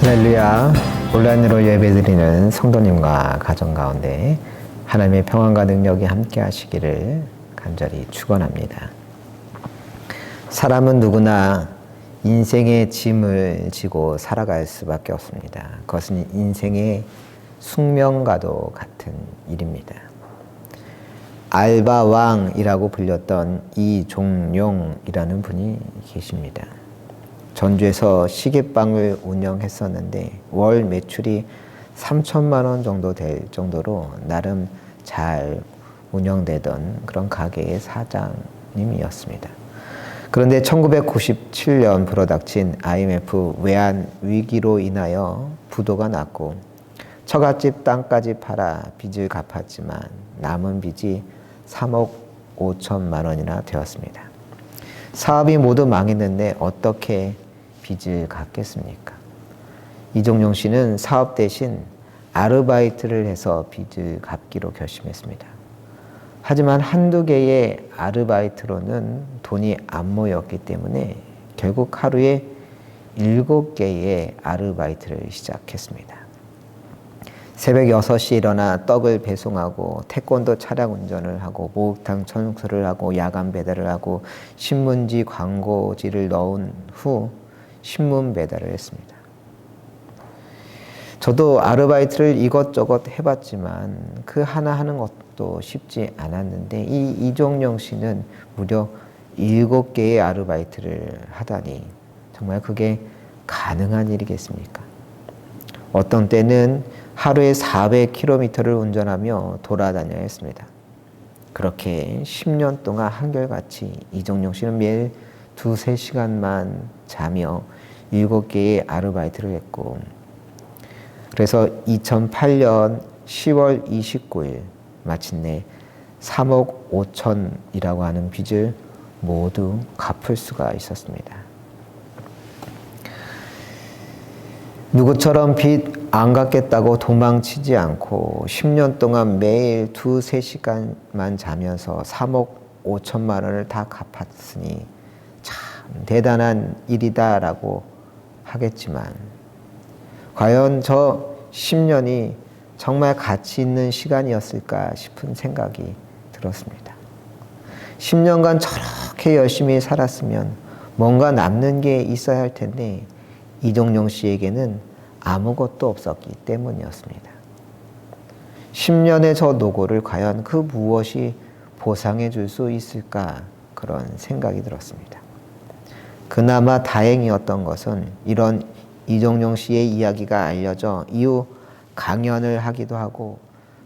할렐루야. 온라인으로 예배드리는 성도님과 가정 가운데 하나님의 평안과 능력이 함께 하시기를 간절히 축원합니다. 사람은 누구나 인생의 짐을 지고 살아갈 수밖에 없습니다. 그것은 인생의 숙명과도 같은 일입니다. 알바왕이라고 불렸던 이종용이라는 분이 계십니다. 전주에서 시계방을 운영했었는데 월 매출이 3천만 원 정도 될 정도로 나름 잘 운영되던 그런 가게의 사장님이었습니다. 그런데 1997년 불어닥친 IMF 외환 위기로 인하여 부도가 났고 처갓집 땅까지 팔아 빚을 갚았지만 남은 빚이 3억 5천만 원이나 되었습니다. 사업이 모두 망했는데 어떻게 빚을 갚겠습니까? 이종용 씨는 사업 대신 아르바이트를 해서 빚을 갚기로 결심했습니다. 하지만 한두 개의 아르바이트로는 돈이 안 모였기 때문에 결국 하루에 7개의 아르바이트를 시작했습니다. 새벽 6시에 일어나 떡을 배송하고 태권도 차량 운전을 하고 목욕탕 청소를 하고 야간 배달을 하고 신문지 광고지를 넣은 후 신문 배달을 했습니다. 저도 아르바이트를 이것저것 해봤지만 그 하나 하는 것도 쉽지 않았는데 이 이종용 씨는 무려 7개의 아르바이트를 하다니 정말 그게 가능한 일이겠습니까? 어떤 때는 하루에 400km를 운전하며 돌아다녀야 했습니다. 그렇게 10년 동안 한결같이 이종용 씨는 매일 2-3시간만 자며 7개의 아르바이트를 했고 그래서 2008년 10월 29일 마침내 3억 5천이라고 하는 빚을 모두 갚을 수가 있었습니다. 누구처럼 빚 안 갚겠다고 도망치지 않고 10년 동안 매일 2-3시간만 자면서 3억 5천만 원을 다 갚았으니 참 대단한 일이다라고 하겠지만 과연 저 10년이 정말 가치 있는 시간이었을까 싶은 생각이 들었습니다. 10년간 저렇게 열심히 살았으면 뭔가 남는 게 있어야 할 텐데 이종용 씨에게는 아무것도 없었기 때문이었습니다. 10년의 저 노고를 과연 그 무엇이 보상해 줄 수 있을까 그런 생각이 들었습니다. 그나마 다행이었던 것은 이런 이종용 씨의 이야기가 알려져 이후 강연을 하기도 하고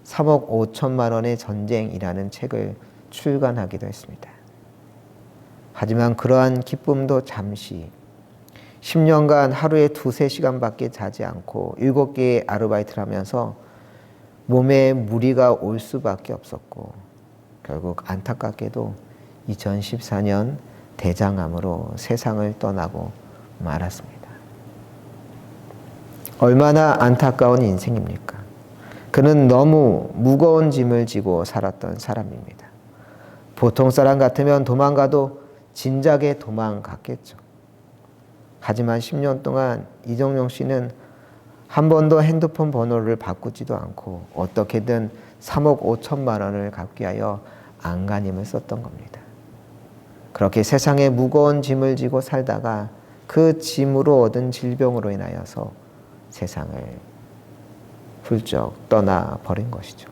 3억 5천만 원의 전쟁이라는 책을 출간하기도 했습니다. 하지만 그러한 기쁨도 잠시 10년간 하루에 2-3시간밖에 자지 않고 7개의 아르바이트를 하면서 몸에 무리가 올 수밖에 없었고 결국 안타깝게도 2014년 대장암으로 세상을 떠나고 말았습니다. 얼마나 안타까운 인생입니까? 그는 너무 무거운 짐을 지고 살았던 사람입니다. 보통 사람 같으면 도망가도 진작에 도망갔겠죠. 하지만 10년 동안 이종용 씨는 한 번도 핸드폰 번호를 바꾸지도 않고 어떻게든 3억 5천만 원을 갚기 위하여 안간힘을 썼던 겁니다. 그렇게 세상에 무거운 짐을 지고 살다가 그 짐으로 얻은 질병으로 인하여서 세상을 훌쩍 떠나버린 것이죠.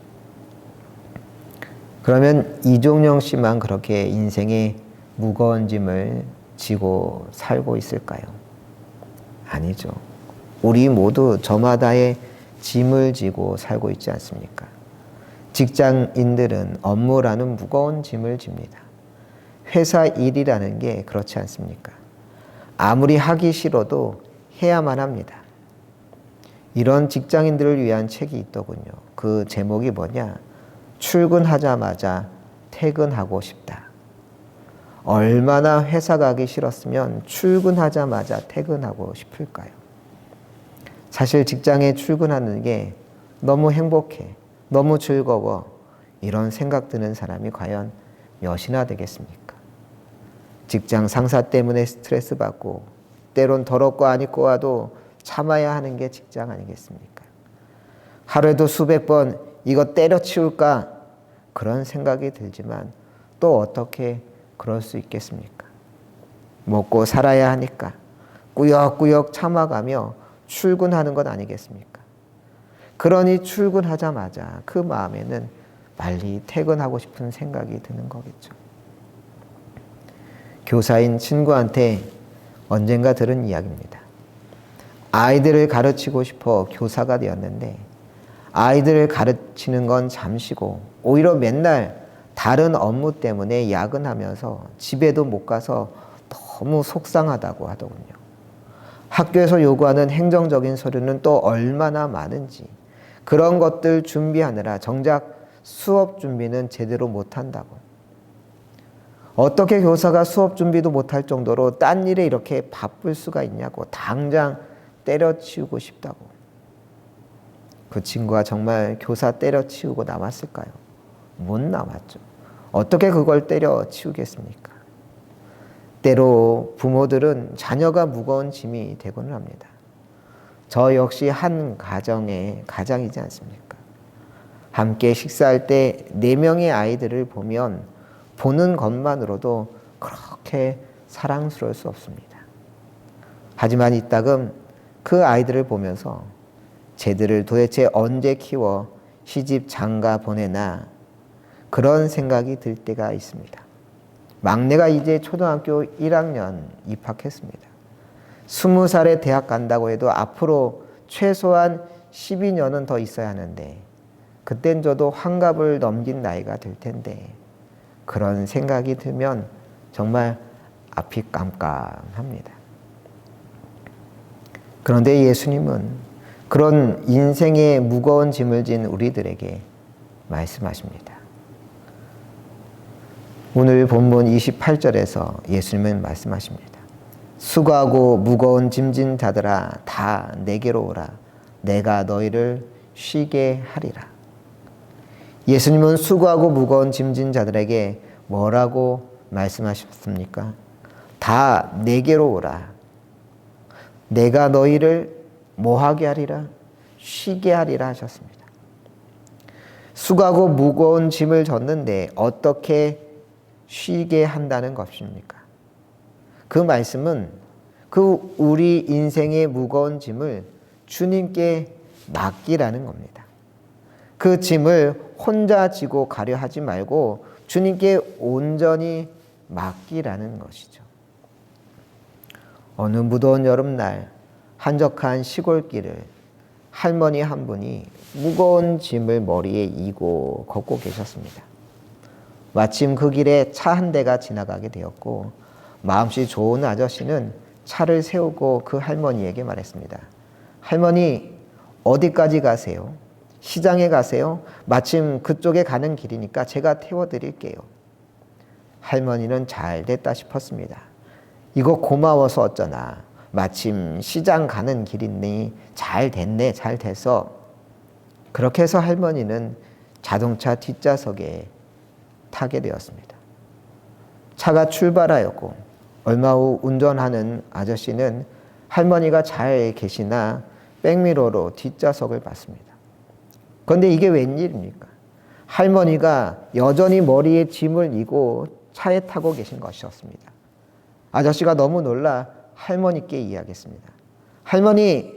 그러면 이종용 씨만 그렇게 인생의 무거운 짐을 지고 살고 있을까요? 아니죠. 우리 모두 저마다의 짐을 지고 살고 있지 않습니까? 직장인들은 업무라는 무거운 짐을 집니다. 회사 일이라는 게 그렇지 않습니까? 아무리 하기 싫어도 해야만 합니다. 이런 직장인들을 위한 책이 있더군요. 그 제목이 뭐냐? 출근하자마자 퇴근하고 싶다. 얼마나 회사 가기 싫었으면 출근하자마자 퇴근하고 싶을까요? 사실 직장에 출근하는 게 너무 행복해, 너무 즐거워 이런 생각 드는 사람이 과연 몇이나 되겠습니까? 직장 상사 때문에 스트레스 받고 때론 더럽고 안 입고 와도 참아야 하는 게 직장 아니겠습니까? 하루에도 수백 번 이거 때려치울까 그런 생각이 들지만 또 어떻게 그럴 수 있겠습니까? 먹고 살아야 하니까 꾸역꾸역 참아가며 출근하는 것 아니겠습니까? 그러니 출근하자마자 그 마음에는 빨리 퇴근하고 싶은 생각이 드는 거겠죠. 교사인 친구한테 언젠가 들은 이야기입니다. 아이들을 가르치고 싶어 교사가 되었는데 아이들을 가르치는 건 잠시고 오히려 맨날 다른 업무 때문에 야근하면서 집에도 못 가서 너무 속상하다고 하더군요. 학교에서 요구하는 행정적인 서류는 또 얼마나 많은지 그런 것들 준비하느라 정작 수업 준비는 제대로 못한다고. 어떻게 교사가 수업 준비도 못할 정도로 딴 일에 이렇게 바쁠 수가 있냐고 당장 때려치우고 싶다고. 그 친구가 정말 교사 때려치우고 남았을까요? 못 남았죠. 어떻게 그걸 때려치우겠습니까? 때로 부모들은 자녀가 무거운 짐이 되고는 합니다. 저 역시 한 가정의 가장이지 않습니까? 함께 식사할 때 4명의 아이들을 보면 보는 것만으로도 그렇게 사랑스러울 수 없습니다. 하지만 이따금 그 아이들을 보면서 쟤들을 도대체 언제 키워 시집 장가 보내나 그런 생각이 들 때가 있습니다. 막내가 이제 초등학교 1학년 입학했습니다. 20살에 대학 간다고 해도 앞으로 최소한 12년은 더 있어야 하는데 그땐 저도 환갑을 넘긴 나이가 될 텐데 그런 생각이 들면 정말 앞이 깜깜합니다. 그런데 예수님은 그런 인생의 무거운 짐을 진 우리들에게 말씀하십니다. 오늘 본문 28절에서 예수님은 말씀하십니다. 수고하고 무거운 짐진 자들아 다 내게로 오라. 내가 너희를 쉬게 하리라. 예수님은 수고하고 무거운 짐진 자들에게 뭐라고 말씀하셨습니까? 다 내게로 오라. 내가 너희를 뭐하게 하리라? 쉬게 하리라 하셨습니다. 수고하고 무거운 짐을 졌는데 어떻게 쉬게 한다는 것입니까? 그 말씀은 그 우리 인생의 무거운 짐을 주님께 맡기라는 겁니다. 그 짐을 혼자 지고 가려 하지 말고 주님께 온전히 맡기라는 것이죠. 어느 무더운 여름날 한적한 시골길을 할머니 한 분이 무거운 짐을 머리에 이고 걷고 계셨습니다. 마침 그 길에 차 한 대가 지나가게 되었고 마음씨 좋은 아저씨는 차를 세우고 그 할머니에게 말했습니다. 할머니, 어디까지 가세요? 시장에 가세요? 마침 그쪽에 가는 길이니까 제가 태워드릴게요. 할머니는 잘 됐다 싶었습니다. 이거 고마워서 어쩌나. 마침 시장 가는 길이니 잘 됐네, 잘 돼서. 그렇게 해서 할머니는 자동차 뒷좌석에 타게 되었습니다. 차가 출발하였고 얼마 후 운전하는 아저씨는 할머니가 잘 계시나 백미러로 뒷좌석을 봤습니다. 그런데 이게 웬일입니까? 할머니가 여전히 머리에 짐을 이고 차에 타고 계신 것이었습니다. 아저씨가 너무 놀라 할머니께 이야기했습니다. 할머니,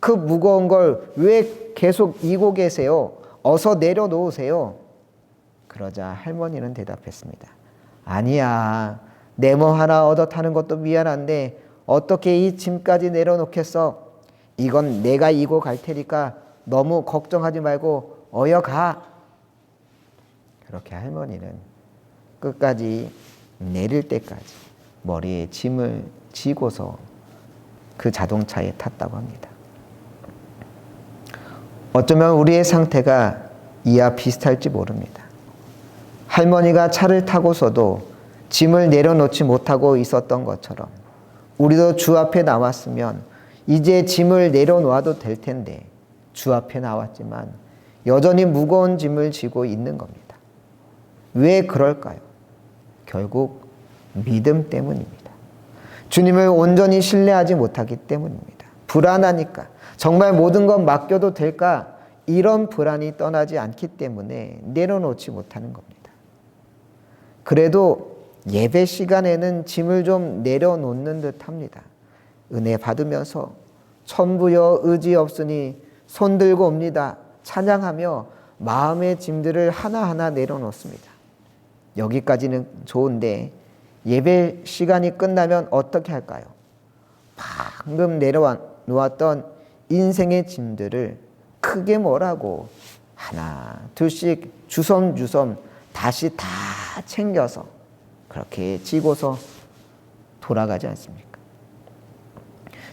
그 무거운 걸 왜 계속 이고 계세요? 어서 내려놓으세요. 그러자 할머니는 대답했습니다. 아니야, 네모 하나 얻어 타는 것도 미안한데 어떻게 이 짐까지 내려놓겠어? 이건 내가 이고 갈 테니까 너무 걱정하지 말고 어여 가. 그렇게 할머니는 끝까지 내릴 때까지 머리에 짐을 지고서 그 자동차에 탔다고 합니다. 어쩌면 우리의 상태가 이와 비슷할지 모릅니다. 할머니가 차를 타고서도 짐을 내려놓지 못하고 있었던 것처럼 우리도 주 앞에 나왔으면 이제 짐을 내려놓아도 될 텐데 주 앞에 나왔지만 여전히 무거운 짐을 지고 있는 겁니다. 왜 그럴까요? 결국 믿음 때문입니다. 주님을 온전히 신뢰하지 못하기 때문입니다. 불안하니까, 정말 모든 것 맡겨도 될까? 이런 불안이 떠나지 않기 때문에 내려놓지 못하는 겁니다. 그래도 예배 시간에는 짐을 좀 내려놓는 듯 합니다. 은혜 받으면서 천부여 의지 없으니 손 들고 옵니다. 찬양하며 마음의 짐들을 하나하나 내려놓습니다. 여기까지는 좋은데 예배 시간이 끝나면 어떻게 할까요? 방금 내려놓았던 인생의 짐들을 크게 뭐라고 하나 둘씩 주섬주섬 다시 다 챙겨서 그렇게 지고서 돌아가지 않습니까?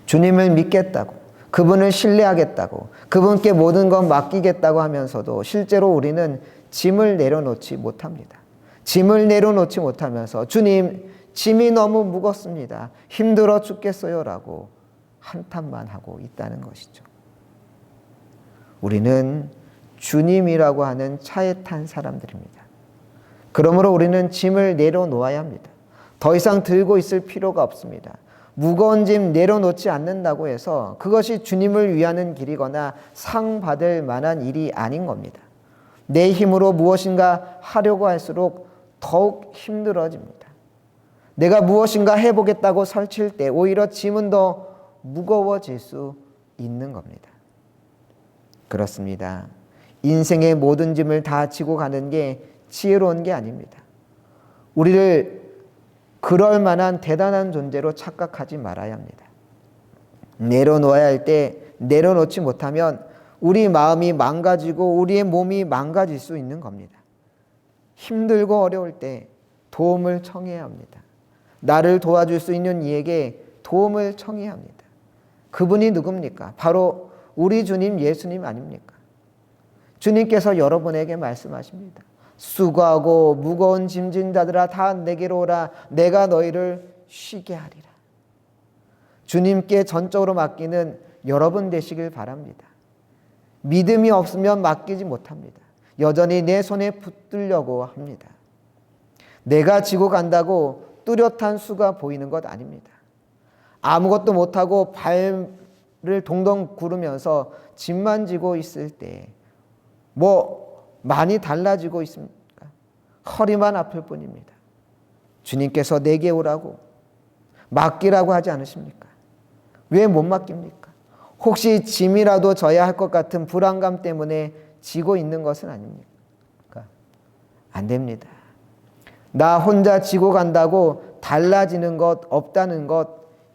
주님을 믿겠다고, 그분을 신뢰하겠다고, 그분께 모든 것 맡기겠다고 하면서도 실제로 우리는 짐을 내려놓지 못합니다. 짐을 내려놓지 못하면서 주님, 짐이 너무 무겁습니다. 힘들어 죽겠어요 라고 한탄만 하고 있다는 것이죠. 우리는 주님이라고 하는 차에 탄 사람들입니다. 그러므로 우리는 짐을 내려놓아야 합니다. 더 이상 들고 있을 필요가 없습니다. 무거운 짐 내려놓지 않는다고 해서 그것이 주님을 위하는 길이거나 상 받을 만한 일이 아닌 겁니다. 내 힘으로 무엇인가 하려고 할수록 더욱 힘들어집니다. 내가 무엇인가 해보겠다고 설칠 때 오히려 짐은 더 무거워질 수 있는 겁니다. 그렇습니다. 인생의 모든 짐을 다 지고 가는 게 지혜로운 게 아닙니다. 우리를 그럴 만한 대단한 존재로 착각하지 말아야 합니다. 내려놓아야 할 때 내려놓지 못하면 우리 마음이 망가지고 우리의 몸이 망가질 수 있는 겁니다. 힘들고 어려울 때 도움을 청해야 합니다. 나를 도와줄 수 있는 이에게 도움을 청해야 합니다. 그분이 누굽니까? 바로 우리 주님 예수님 아닙니까? 주님께서 여러분에게 말씀하십니다. 수고하고 무거운 짐진 자들아 다 내게로 오라. 내가 너희를 쉬게 하리라. 주님께 전적으로 맡기는 여러분 되시길 바랍니다. 믿음이 없으면 맡기지 못합니다. 여전히 내 손에 붙들려고 합니다. 내가 지고 간다고 뚜렷한 수가 보이는 것 아닙니다. 아무것도 못하고 발을 동동 구르면서 짐만 지고 있을 때 많이 달라지고 있습니까? 허리만 아플 뿐입니다. 주님께서 내게 오라고 맡기라고 하지 않으십니까? 왜 못 맡깁니까? 혹시 짐이라도 져야 할 것 같은 불안감 때문에 지고 있는 것은 아닙니까? 안 됩니다. 나 혼자 지고 간다고 달라지는 것 없다는 것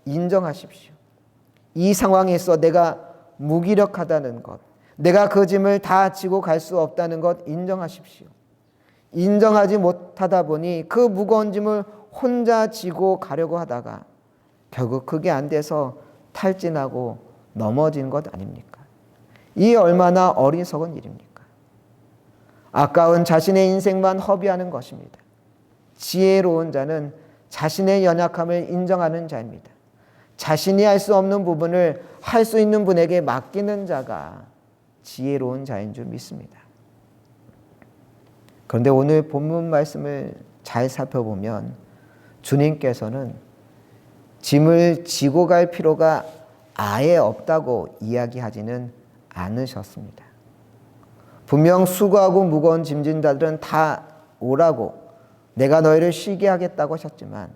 인정하십시오. 이 상황에서 내가 무기력하다는 것, 내가 그 짐을 다 지고 갈 수 없다는 것 인정하십시오. 인정하지 못하다 보니 그 무거운 짐을 혼자 지고 가려고 하다가 결국 그게 안 돼서 탈진하고 넘어진 것 아닙니까? 이 얼마나 어리석은 일입니까? 아까운 자신의 인생만 허비하는 것입니다. 지혜로운 자는 자신의 연약함을 인정하는 자입니다. 자신이 할 수 없는 부분을 할 수 있는 분에게 맡기는 자가 지혜로운 자인 줄 믿습니다. 그런데 오늘 본문 말씀을 잘 살펴보면 주님께서는 짐을 지고 갈 필요가 아예 없다고 이야기하지는 않으셨습니다. 분명 수고하고 무거운 짐진 자들은 다 오라고 내가 너희를 쉬게 하겠다고 하셨지만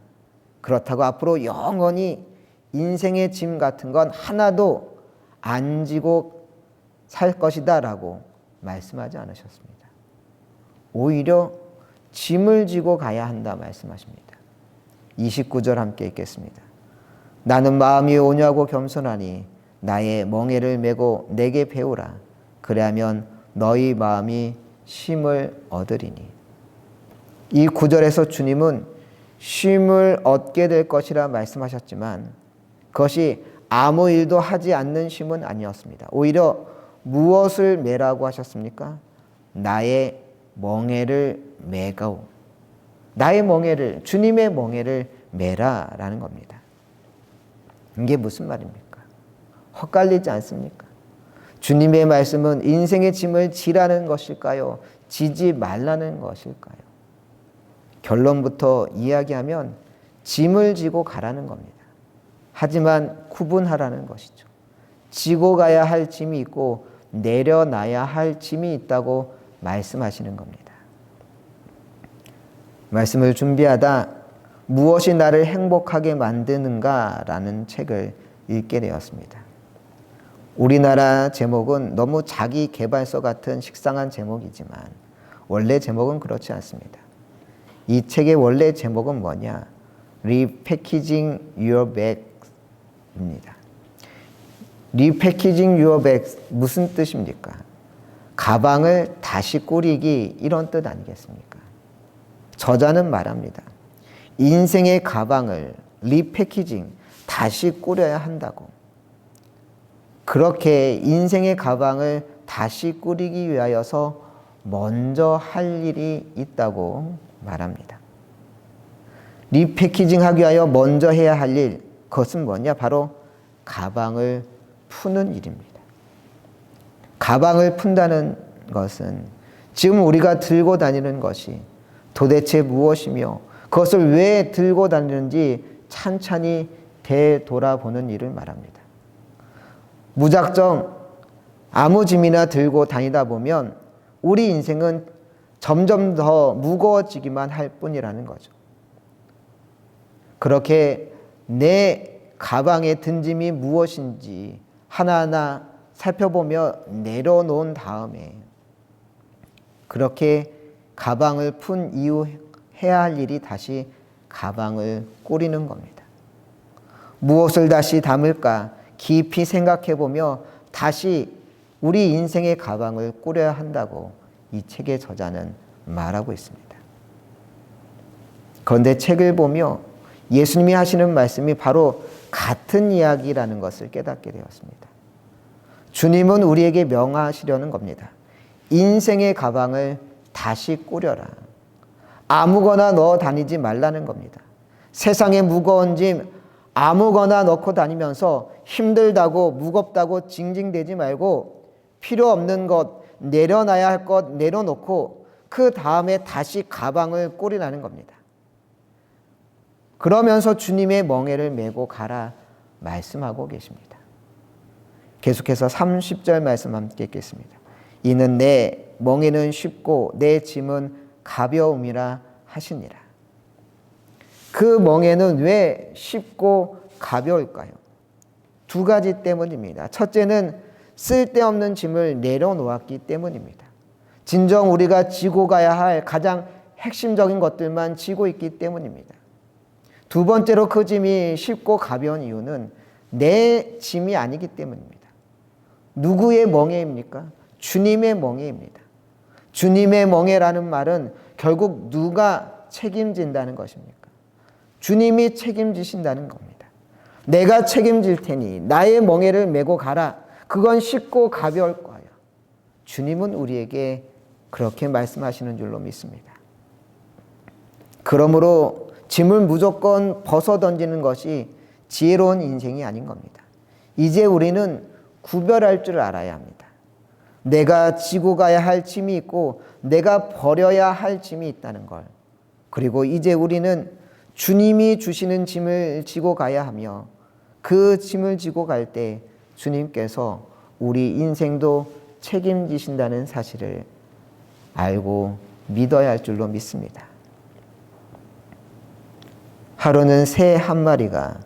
그렇다고 앞으로 영원히 인생의 짐 같은 건 하나도 안 지고 살 것이다 라고 말씀하지 않으셨습니다. 오히려 짐을 지고 가야 한다 말씀하십니다. 29절 함께 읽겠습니다. 나는 마음이 온유하고 겸손하니 나의 멍에를 메고 내게 배우라. 그래야면 너희 마음이 쉼을 얻으리니. 이 구절에서 주님은 쉼을 얻게 될 것이라 말씀하셨지만 그것이 아무 일도 하지 않는 쉼은 아니었습니다. 오히려 무엇을 메라고 하셨습니까? 나의 멍에를 메고, 나의 멍에를, 주님의 멍에를 메라라는 겁니다. 이게 무슨 말입니까? 헛갈리지 않습니까? 주님의 말씀은 인생의 짐을 지라는 것일까요? 지지 말라는 것일까요? 결론부터 이야기하면 짐을 지고 가라는 겁니다. 하지만 구분하라는 것이죠. 지고 가야 할 짐이 있고 내려놔야 할 짐이 있다고 말씀하시는 겁니다. 말씀을 준비하다 무엇이 나를 행복하게 만드는가라는 책을 읽게 되었습니다. 우리나라 제목은 너무 자기 개발서 같은 식상한 제목이지만 원래 제목은 그렇지 않습니다. 이 책의 원래 제목은 뭐냐? Repackaging Your Bags입니다. Repackaging Your Bags 무슨 뜻입니까? 가방을 다시 꾸리기 이런 뜻 아니겠습니까? 저자는 말합니다. 인생의 가방을 리패키징 다시 꾸려야 한다고. 그렇게 인생의 가방을 다시 꾸리기 위하여서 먼저 할 일이 있다고 말합니다. 리패키징 하기 위하여 먼저 해야 할 일, 그것은 뭐냐? 바로 가방을 푸는 일입니다. 가방을 푼다는 것은 지금 우리가 들고 다니는 것이 도대체 무엇이며 그것을 왜 들고 다니는지 찬찬히 되돌아보는 일을 말합니다. 무작정 아무 짐이나 들고 다니다 보면 우리 인생은 점점 더 무거워지기만 할 뿐이라는 거죠. 그렇게 내 가방에 든 짐이 무엇인지 하나하나 살펴보며 내려놓은 다음에 그렇게 가방을 푼 이후 해야 할 일이 다시 가방을 꾸리는 겁니다. 무엇을 다시 담을까 깊이 생각해 보며 다시 우리 인생의 가방을 꾸려야 한다고 이 책의 저자는 말하고 있습니다. 그런데 책을 보며 예수님이 하시는 말씀이 바로 같은 이야기라는 것을 깨닫게 되었습니다. 주님은 우리에게 명하시려는 겁니다. 인생의 가방을 다시 꾸려라. 아무거나 넣어 다니지 말라는 겁니다. 세상에 무거운 짐 아무거나 넣고 다니면서 힘들다고 무겁다고 징징대지 말고 필요 없는 것 내려놔야 할 것 내려놓고 그 다음에 다시 가방을 꾸리라는 겁니다. 그러면서 주님의 멍에를 메고 가라 말씀하고 계십니다. 계속해서 30절 말씀 함께 읽겠습니다. 이는 내 멍에는 쉽고 내 짐은 가벼움이라 하시니라. 그 멍에는 왜 쉽고 가벼울까요? 두 가지 때문입니다. 첫째는 쓸데없는 짐을 내려놓았기 때문입니다. 진정 우리가 지고 가야 할 가장 핵심적인 것들만 지고 있기 때문입니다. 두 번째로 그 짐이 쉽고 가벼운 이유는 내 짐이 아니기 때문입니다. 누구의 멍에입니까? 주님의 멍에입니다. 주님의 멍에라는 말은 결국 누가 책임진다는 것입니까? 주님이 책임지신다는 겁니다. 내가 책임질 테니 나의 멍에를 메고 가라. 그건 쉽고 가벼울 거예요. 주님은 우리에게 그렇게 말씀하시는 줄로 믿습니다. 그러므로 짐을 무조건 벗어 던지는 것이 지혜로운 인생이 아닌 겁니다. 이제 우리는 구별할 줄 알아야 합니다. 내가 지고 가야 할 짐이 있고 내가 버려야 할 짐이 있다는 걸. 그리고 이제 우리는 주님이 주시는 짐을 지고 가야 하며 그 짐을 지고 갈 때 주님께서 우리 인생도 책임지신다는 사실을 알고 믿어야 할 줄로 믿습니다. 하루는 새 한 마리가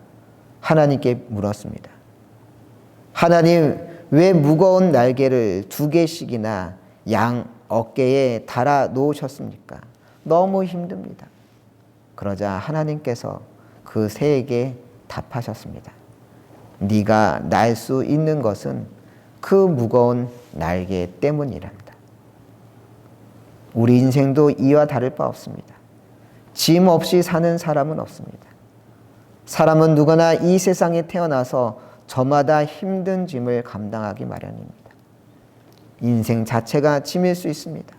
하나님께 물었습니다. 하나님, 왜 무거운 날개를 2개씩이나 양 어깨에 달아 놓으셨습니까? 너무 힘듭니다. 그러자 하나님께서 그 새에게 답하셨습니다. 네가 날 수 있는 것은 그 무거운 날개 때문이랍니다. 우리 인생도 이와 다를 바 없습니다. 짐 없이 사는 사람은 없습니다. 사람은 누구나 이 세상에 태어나서 저마다 힘든 짐을 감당하기 마련입니다. 인생 자체가 짐일 수 있습니다.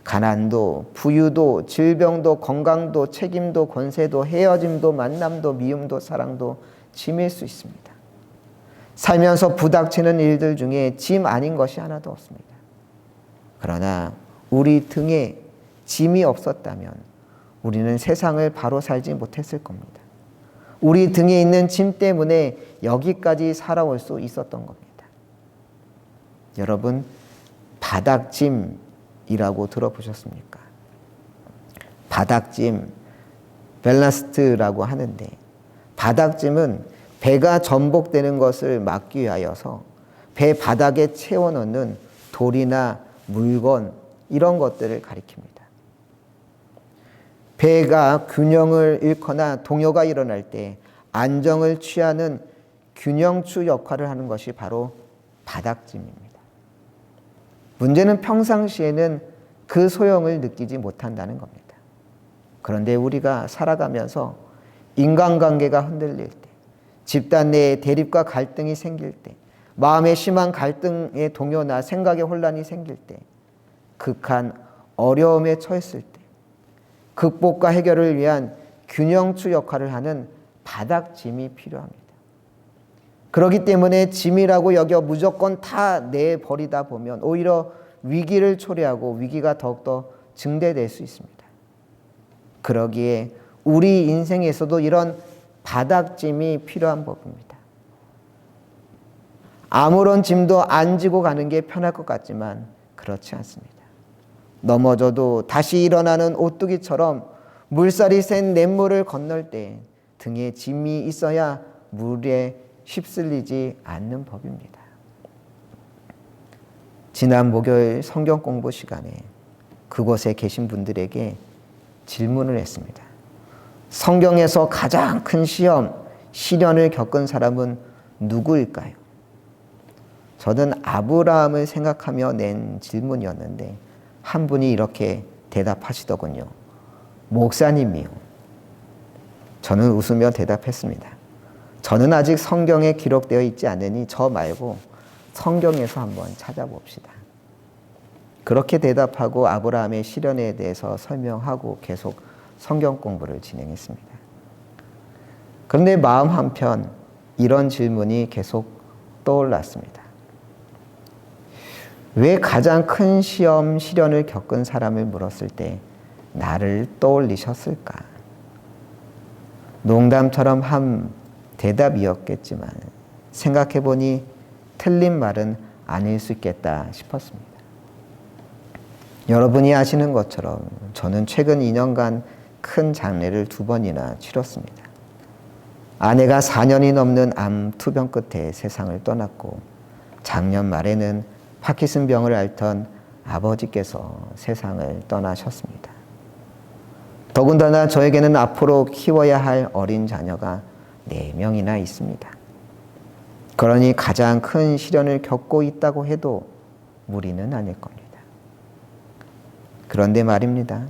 가난도, 부유도, 질병도, 건강도, 책임도, 권세도, 헤어짐도, 만남도, 미움도, 사랑도 짐일 수 있습니다. 살면서 부닥치는 일들 중에 짐 아닌 것이 하나도 없습니다. 그러나 우리 등에 짐이 없었다면 우리는 세상을 바로 살지 못했을 겁니다. 우리 등에 있는 짐 때문에 여기까지 살아올 수 있었던 겁니다. 여러분, 바닥짐이라고 들어보셨습니까? 바닥짐, 벨라스트라고 하는데, 바닥짐은 배가 전복되는 것을 막기 위하여서 배 바닥에 채워넣는 돌이나 물건, 이런 것들을 가리킵니다. 배가 균형을 잃거나 동요가 일어날 때 안정을 취하는 균형추 역할을 하는 것이 바로 바닥짐입니다. 문제는 평상시에는 그 소용을 느끼지 못한다는 겁니다. 그런데 우리가 살아가면서 인간관계가 흔들릴 때, 집단 내에 대립과 갈등이 생길 때, 마음에 심한 갈등의 동요나 생각의 혼란이 생길 때, 극한 어려움에 처했을 때, 극복과 해결을 위한 균형추 역할을 하는 바닥짐이 필요합니다. 그렇기 때문에 짐이라고 여겨 무조건 다 내버리다 보면 오히려 위기를 초래하고 위기가 더욱더 증대될 수 있습니다. 그러기에 우리 인생에서도 이런 바닥짐이 필요한 법입니다. 아무런 짐도 안 지고 가는 게 편할 것 같지만 그렇지 않습니다. 넘어져도 다시 일어나는 오뚜기처럼 물살이 센 냇물을 건널 때 등에 짐이 있어야 물에 휩쓸리지 않는 법입니다. 지난 목요일 성경 공부 시간에 그곳에 계신 분들에게 질문을 했습니다. 성경에서 가장 큰 시험, 시련을 겪은 사람은 누구일까요? 저는 아브라함을 생각하며 낸 질문이었는데 한 분이 이렇게 대답하시더군요. 목사님이요. 저는 웃으며 대답했습니다. 저는 아직 성경에 기록되어 있지 않으니 저 말고 성경에서 한번 찾아봅시다. 그렇게 대답하고 아브라함의 시련에 대해서 설명하고 계속 성경 공부를 진행했습니다. 그런데 마음 한편 이런 질문이 계속 떠올랐습니다. 왜 가장 큰 시험, 시련을 겪은 사람을 물었을 때 나를 떠올리셨을까? 농담처럼 한 대답이었겠지만 생각해보니 틀린 말은 아닐 수 있겠다 싶었습니다. 여러분이 아시는 것처럼 저는 최근 2년간 큰 장례를 2번이나 치렀습니다. 아내가 4년이 넘는 암 투병 끝에 세상을 떠났고 작년 말에는 파킨슨병을 앓던 아버지께서 세상을 떠나셨습니다. 더군다나 저에게는 앞으로 키워야 할 어린 자녀가 4명이나 있습니다. 그러니 가장 큰 시련을 겪고 있다고 해도 무리는 아닐 겁니다. 그런데 말입니다.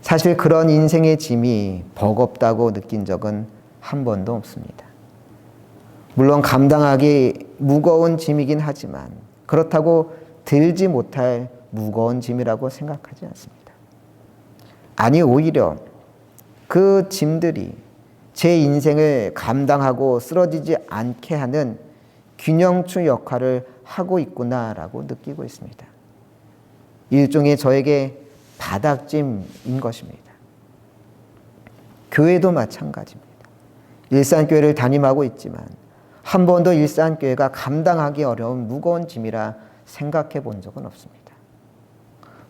사실 그런 인생의 짐이 버겁다고 느낀 적은 한 번도 없습니다. 물론 감당하기 무거운 짐이긴 하지만 그렇다고 들지 못할 무거운 짐이라고 생각하지 않습니다. 아니, 오히려 그 짐들이 제 인생을 감당하고 쓰러지지 않게 하는 균형추 역할을 하고 있구나라고 느끼고 있습니다. 일종의 저에게 바닥짐인 것입니다. 교회도 마찬가지입니다. 일산교회를 담임하고 있지만 한 번도 일산교회가 감당하기 어려운 무거운 짐이라 생각해 본 적은 없습니다.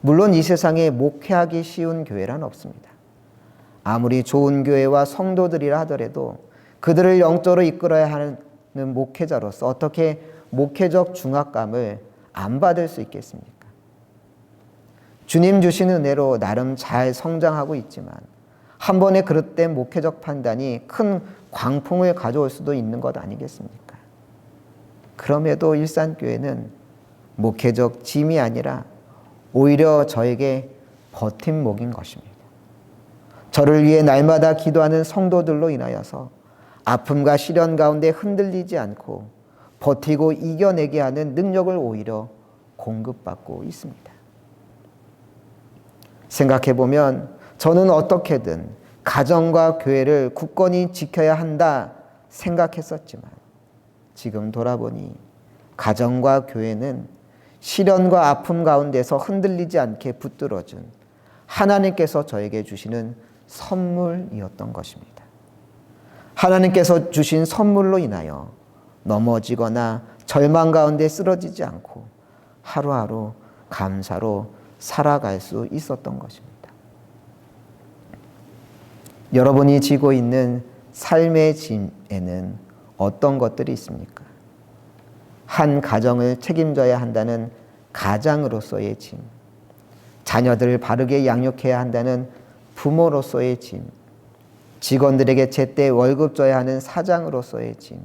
물론 이 세상에 목회하기 쉬운 교회란 없습니다. 아무리 좋은 교회와 성도들이라 하더라도 그들을 영적으로 이끌어야 하는 목회자로서 어떻게 목회적 중압감을 안 받을 수 있겠습니까? 주님 주신 은혜로 나름 잘 성장하고 있지만 한 번의 그릇된 목회적 판단이 큰 광풍을 가져올 수도 있는 것 아니겠습니까? 그럼에도 일산교회는 목회적 짐이 아니라 오히려 저에게 버팀목인 것입니다. 저를 위해 날마다 기도하는 성도들로 인하여서 아픔과 시련 가운데 흔들리지 않고 버티고 이겨내게 하는 능력을 오히려 공급받고 있습니다. 생각해보면 저는 어떻게든 가정과 교회를 굳건히 지켜야 한다 생각했었지만 지금 돌아보니 가정과 교회는 시련과 아픔 가운데서 흔들리지 않게 붙들어준 하나님께서 저에게 주시는 선물이었던 것입니다. 하나님께서 주신 선물로 인하여 넘어지거나 절망 가운데 쓰러지지 않고 하루하루 감사로 살아갈 수 있었던 것입니다. 여러분이 지고 있는 삶의 짐에는 어떤 것들이 있습니까? 한 가정을 책임져야 한다는 가장으로서의 짐, 자녀들을 바르게 양육해야 한다는 부모로서의 짐, 직원들에게 제때 월급 줘야 하는 사장으로서의 짐,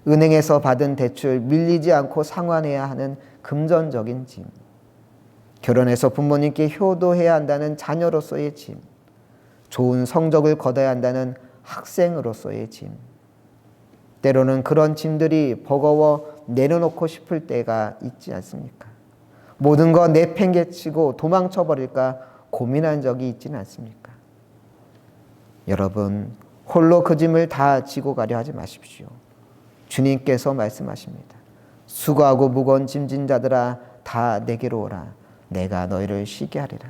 은행에서 받은 대출 밀리지 않고 상환해야 하는 금전적인 짐, 결혼해서 부모님께 효도해야 한다는 자녀로서의 짐, 좋은 성적을 거둬야 한다는 학생으로서의 짐. 때로는 그런 짐들이 버거워 내려놓고 싶을 때가 있지 않습니까? 모든 거 내팽개치고 도망쳐버릴까 고민한 적이 있지는 않습니까? 여러분, 홀로 그 짐을 다 지고 가려 하지 마십시오. 주님께서 말씀하십니다. 수고하고 무거운 짐진 자들아 다 내게로 오라. 내가 너희를 쉬게 하리라.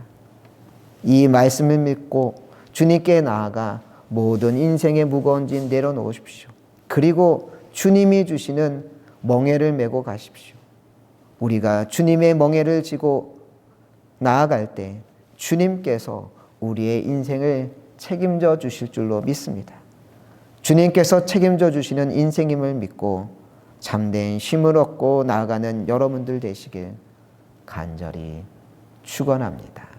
이 말씀을 믿고 주님께 나아가 모든 인생의 무거운 짐 내려놓으십시오. 그리고 주님이 주시는 멍에를 메고 가십시오. 우리가 주님의 멍에를 지고 나아갈 때 주님께서 우리의 인생을 책임져 주실 줄로 믿습니다. 주님께서 책임져 주시는 인생임을 믿고 참된 쉼을 얻고 나아가는 여러분들 되시길 간절히 축원합니다.